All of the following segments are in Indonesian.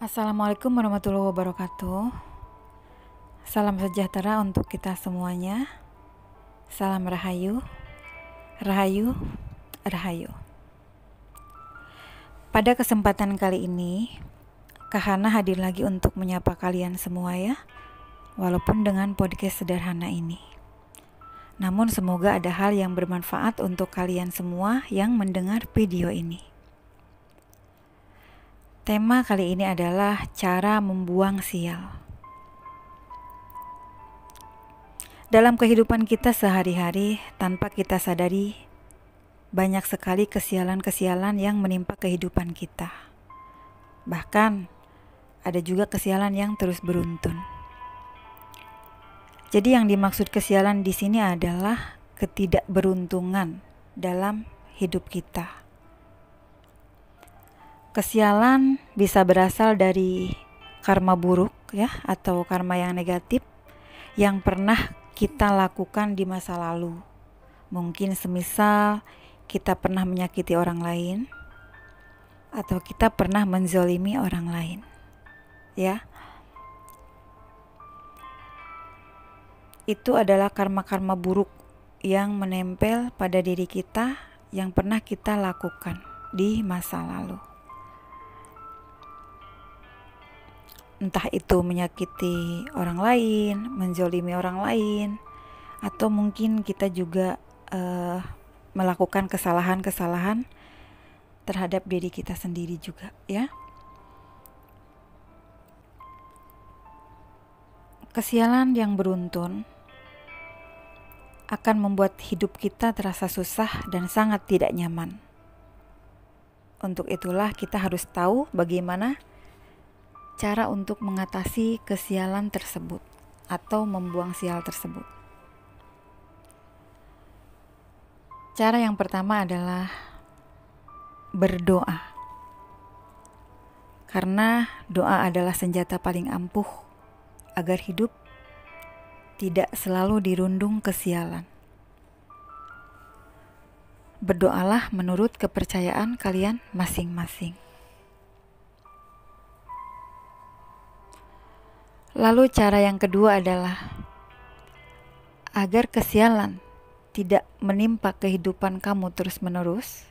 Assalamualaikum warahmatullahi wabarakatuh. Salam sejahtera untuk kita semuanya. Salam Rahayu, Rahayu, Rahayu. Pada kesempatan kali ini, Kahana hadir lagi untuk menyapa kalian semua ya, walaupun dengan podcast sederhana ini. Namun semoga ada hal yang bermanfaat untuk kalian semua yang mendengar video ini. Tema kali ini adalah cara membuang sial. Dalam kehidupan kita sehari-hari, tanpa kita sadari, banyak sekali kesialan-kesialan yang menimpa kehidupan kita. Bahkan, ada juga kesialan yang terus beruntun. Jadi yang dimaksud kesialan di sini adalah ketidakberuntungan dalam hidup kita. Kesialan bisa berasal dari karma buruk ya, atau karma yang negatif yang pernah kita lakukan di masa lalu. Mungkin semisal kita pernah menyakiti orang lain, atau kita pernah menzolimi orang lain. Ya. Itu adalah karma-karma buruk yang menempel pada diri kita yang pernah kita lakukan di masa lalu. Entah itu menyakiti orang lain, menzolimi orang lain, atau mungkin kita juga melakukan kesalahan-kesalahan terhadap diri kita sendiri juga, ya. Kesialan yang beruntun akan membuat hidup kita terasa susah dan sangat tidak nyaman. Untuk itulah kita harus tahu bagaimana cara untuk mengatasi kesialan tersebut atau membuang sial tersebut. Cara yang pertama adalah berdoa. Karena doa adalah senjata paling ampuh agar hidup tidak selalu dirundung kesialan. Berdoalah menurut kepercayaan kalian masing-masing. Lalu cara yang kedua adalah agar kesialan tidak menimpa kehidupan kamu terus-menerus,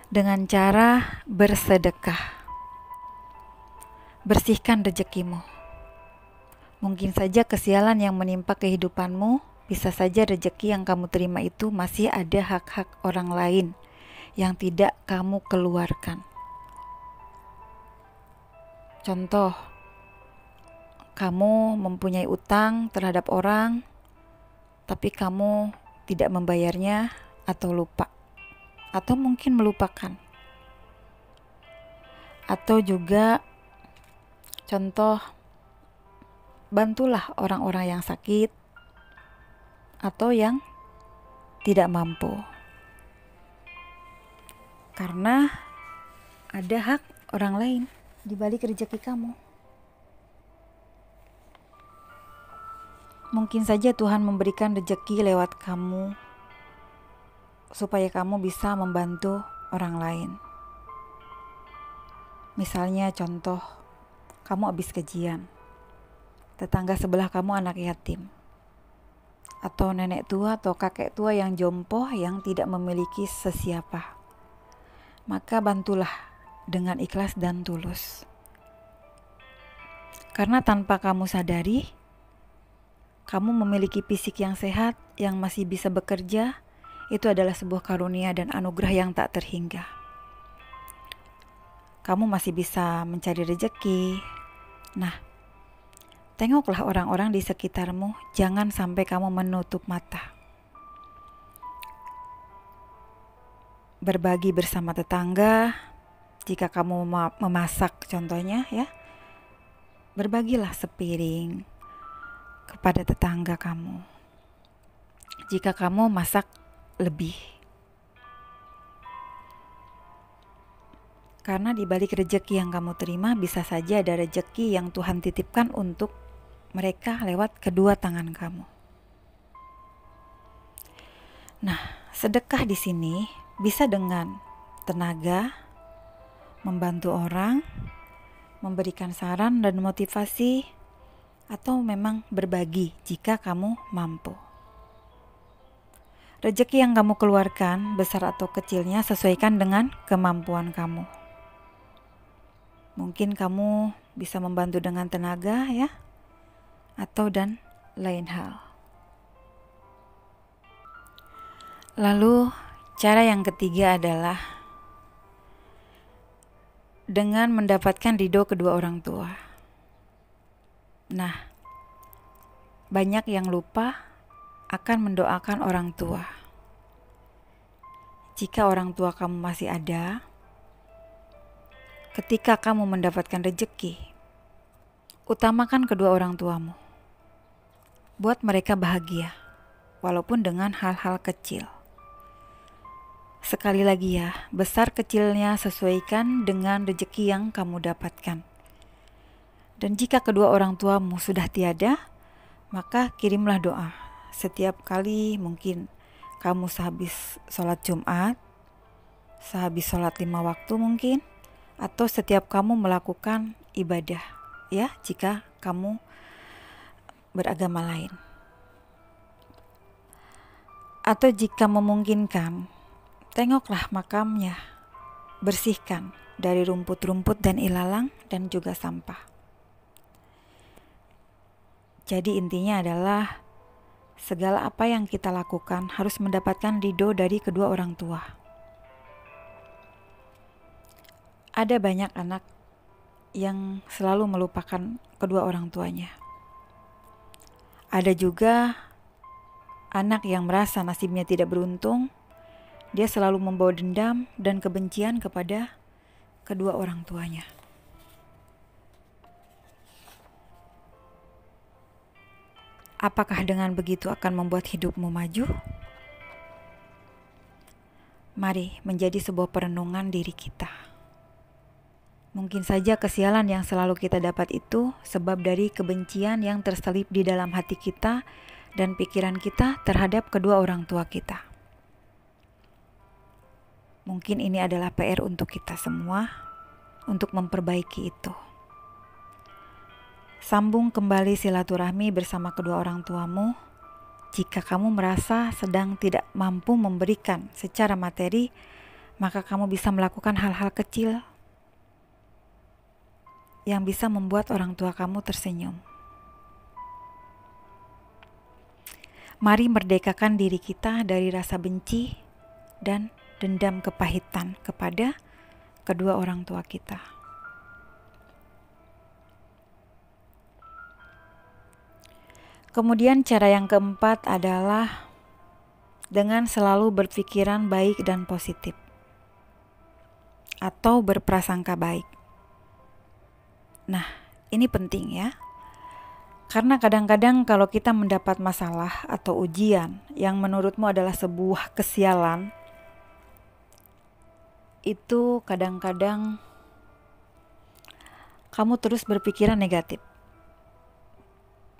dengan cara bersedekah. Bersihkan rezekimu. Mungkin saja kesialan yang menimpa kehidupanmu, bisa saja rezeki yang kamu terima itu masih ada hak-hak orang lain yang tidak kamu keluarkan. Contoh, kamu mempunyai utang terhadap orang, tapi kamu tidak membayarnya atau lupa, atau mungkin melupakan. Atau juga contoh, bantulah orang-orang yang sakit atau yang tidak mampu. Karena ada hak orang lain di balik rezeki kamu. Mungkin saja Tuhan memberikan rezeki lewat kamu supaya kamu bisa membantu orang lain. Misalnya contoh, kamu habis gajian, tetangga sebelah kamu anak yatim, atau nenek tua atau kakek tua yang jompo yang tidak memiliki sesiapa. Maka bantulah dengan ikhlas dan tulus. Karena tanpa kamu sadari, kamu memiliki fisik yang sehat, yang masih bisa bekerja, itu adalah sebuah karunia dan anugerah yang tak terhingga. Kamu masih bisa mencari rezeki. Nah, tengoklah orang-orang di sekitarmu, jangan sampai kamu menutup mata. Berbagi bersama tetangga, jika kamu memasak contohnya ya, berbagilah sepiring kepada tetangga kamu jika kamu masak lebih. Karena di balik rezeki yang kamu terima bisa saja ada rezeki yang Tuhan titipkan untuk mereka lewat kedua tangan kamu. Nah, sedekah di sini bisa dengan tenaga, membantu orang, memberikan saran dan motivasi, atau memang berbagi jika kamu mampu. Rezeki yang kamu keluarkan, besar atau kecilnya, sesuaikan dengan kemampuan kamu. Mungkin kamu bisa membantu dengan tenaga ya, atau dan lain hal. Lalu cara yang ketiga adalah dengan mendapatkan ridho kedua orang tua. Nah, banyak yang lupa akan mendoakan orang tua. Jika orang tua kamu masih ada, ketika kamu mendapatkan rezeki, utamakan kedua orang tuamu. Buat mereka bahagia, walaupun dengan hal-hal kecil. Sekali lagi ya, besar kecilnya sesuaikan dengan rezeki yang kamu dapatkan. Dan jika kedua orang tuamu sudah tiada, maka kirimlah doa. Setiap kali mungkin kamu sehabis sholat Jumat, sehabis sholat 5 waktu mungkin, atau setiap kamu melakukan ibadah, ya, jika kamu beragama lain. Atau jika memungkinkan, tengoklah makamnya, bersihkan dari rumput-rumput dan ilalang dan juga sampah. Jadi intinya adalah segala apa yang kita lakukan harus mendapatkan ridho dari kedua orang tua. Ada banyak anak yang selalu melupakan kedua orang tuanya. Ada juga anak yang merasa nasibnya tidak beruntung, dia selalu membawa dendam dan kebencian kepada kedua orang tuanya. Apakah dengan begitu akan membuat hidupmu maju? Mari menjadi sebuah perenungan diri kita. Mungkin saja kesialan yang selalu kita dapat itu sebab dari kebencian yang terselip di dalam hati kita dan pikiran kita terhadap kedua orang tua kita. Mungkin ini adalah PR untuk kita semua untuk memperbaiki itu. Sambung kembali silaturahmi bersama kedua orang tuamu. Jika kamu merasa sedang tidak mampu memberikan secara materi, maka kamu bisa melakukan hal-hal kecil yang bisa membuat orang tua kamu tersenyum. Mari merdekakan diri kita dari rasa benci dan dendam kepahitan kepada kedua orang tua kita. Kemudian cara yang keempat adalah dengan selalu berpikiran baik dan positif atau berprasangka baik. Nah, ini penting ya. Karena kadang-kadang kalau kita mendapat masalah atau ujian yang menurutmu adalah sebuah kesialan, itu kadang-kadang kamu terus berpikiran negatif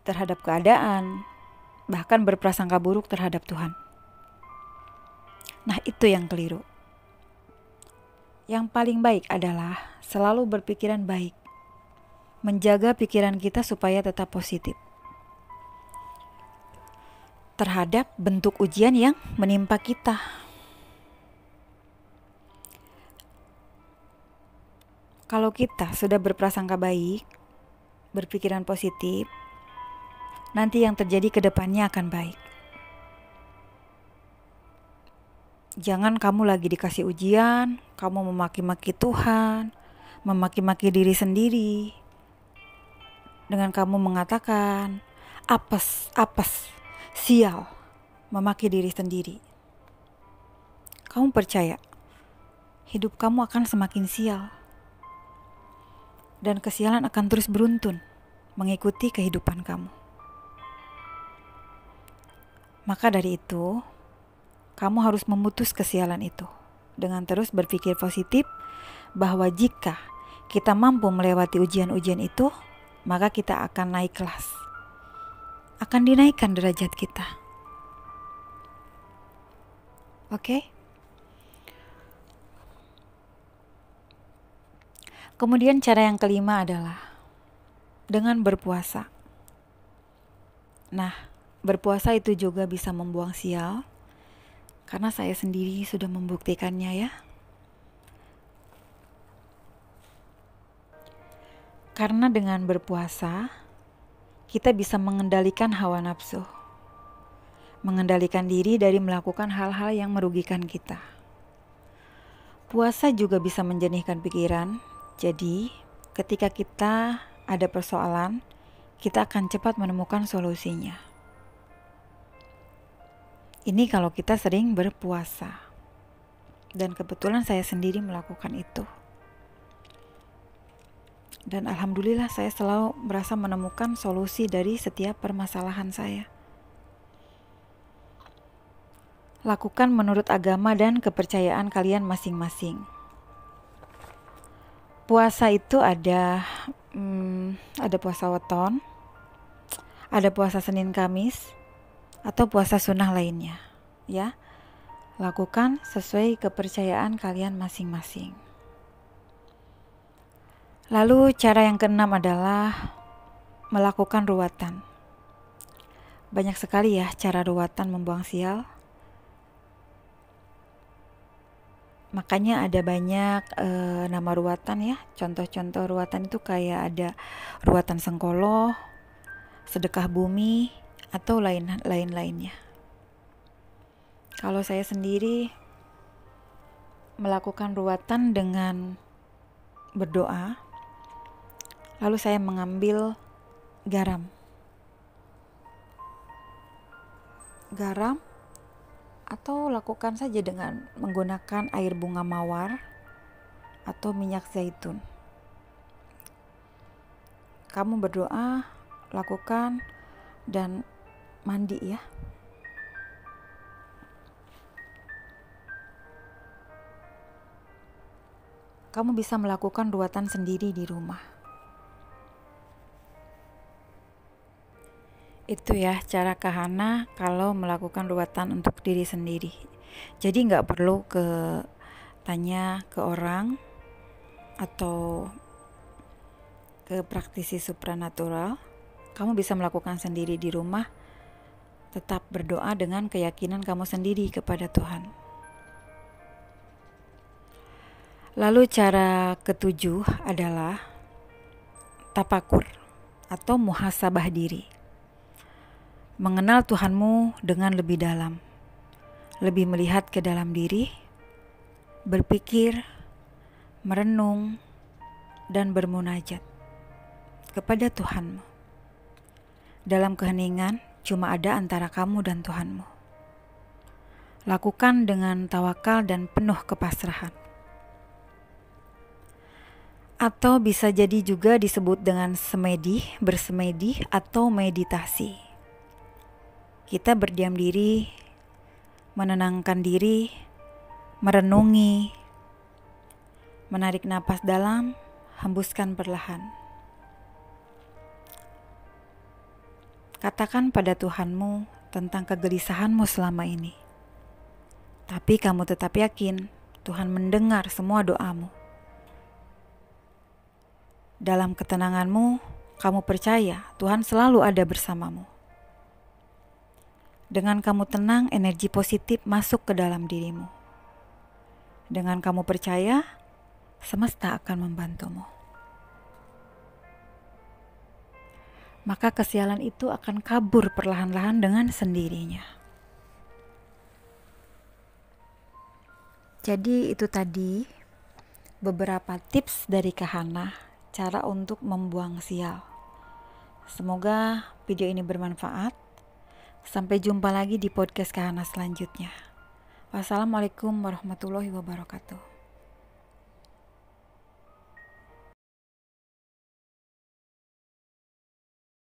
terhadap keadaan, bahkan berprasangka buruk terhadap Tuhan. Nah, itu yang keliru. Yang paling baik adalah selalu berpikiran baik, menjaga pikiran kita supaya tetap positif terhadap bentuk ujian yang menimpa kita. Kalau kita sudah berprasangka baik, berpikiran positif, nanti yang terjadi ke depannya akan baik. Jangan kamu lagi dikasih ujian, kamu memaki-maki Tuhan, memaki-maki diri sendiri, dengan kamu mengatakan, apes, sial, memaki diri sendiri. Kamu percaya, hidup kamu akan semakin sial. Dan kesialan akan terus beruntun, mengikuti kehidupan kamu. Maka dari itu, kamu harus memutus kesialan itu dengan terus berpikir positif bahwa jika kita mampu melewati ujian-ujian itu, maka kita akan naik kelas. Akan dinaikkan derajat kita. Oke? Kemudian cara yang kelima adalah dengan berpuasa. Nah, berpuasa itu juga bisa membuang sial, karena saya sendiri sudah membuktikannya ya. Karena dengan berpuasa, kita bisa mengendalikan hawa nafsu. Mengendalikan diri dari melakukan hal-hal yang merugikan kita. Puasa juga bisa menjernihkan pikiran. Jadi, ketika kita ada persoalan, kita akan cepat menemukan solusinya. Ini kalau kita sering berpuasa. Dan kebetulan saya sendiri melakukan itu. Dan alhamdulillah saya selalu merasa menemukan solusi dari setiap permasalahan saya. Lakukan menurut agama dan kepercayaan kalian masing-masing. Puasa itu ada puasa weton, ada puasa Senin Kamis, atau puasa sunnah lainnya. Ya, lakukan sesuai kepercayaan kalian masing-masing. Lalu cara yang keenam adalah melakukan ruwatan. Banyak sekali ya cara ruwatan membuang sial. Makanya ada banyak nama ruwatan ya. Contoh-contoh ruwatan itu kayak ada ruwatan sengkolo, sedekah bumi, atau lain-lainnya. Kalau saya sendiri melakukan ruwatan dengan berdoa, lalu saya mengambil garam atau lakukan saja dengan menggunakan air bunga mawar atau minyak zaitun. Kamu berdoa, lakukan, dan mandi ya. Kamu bisa melakukan ruwatan sendiri di rumah. Itu ya cara Kahana kalau melakukan ruwatan untuk diri sendiri. Jadi gak perlu tanya ke orang atau ke praktisi supranatural. Kamu bisa melakukan sendiri di rumah. Tetap berdoa dengan keyakinan kamu sendiri kepada Tuhan. Lalu cara ketujuh adalah tapakur atau muhasabah diri. Mengenal Tuhanmu dengan lebih dalam, lebih melihat ke dalam diri, berpikir, merenung, dan bermunajat kepada Tuhanmu. Dalam keheningan cuma ada antara kamu dan Tuhanmu. Lakukan dengan tawakal dan penuh kepasrahan. Atau bisa jadi juga disebut dengan bersemedi atau meditasi. Kita berdiam diri, menenangkan diri, merenungi, menarik napas dalam, hembuskan perlahan. Katakan pada Tuhanmu tentang kegelisahanmu selama ini. Tapi kamu tetap yakin Tuhan mendengar semua doamu. Dalam ketenanganmu, kamu percaya Tuhan selalu ada bersamamu. Dengan kamu tenang, energi positif masuk ke dalam dirimu. Dengan kamu percaya, semesta akan membantumu. Maka kesialan itu akan kabur perlahan-lahan dengan sendirinya. Jadi itu tadi beberapa tips dari Kahana, cara untuk membuang sial. Semoga video ini bermanfaat. Sampai jumpa lagi di podcast Kahana selanjutnya. Wassalamualaikum warahmatullahi wabarakatuh.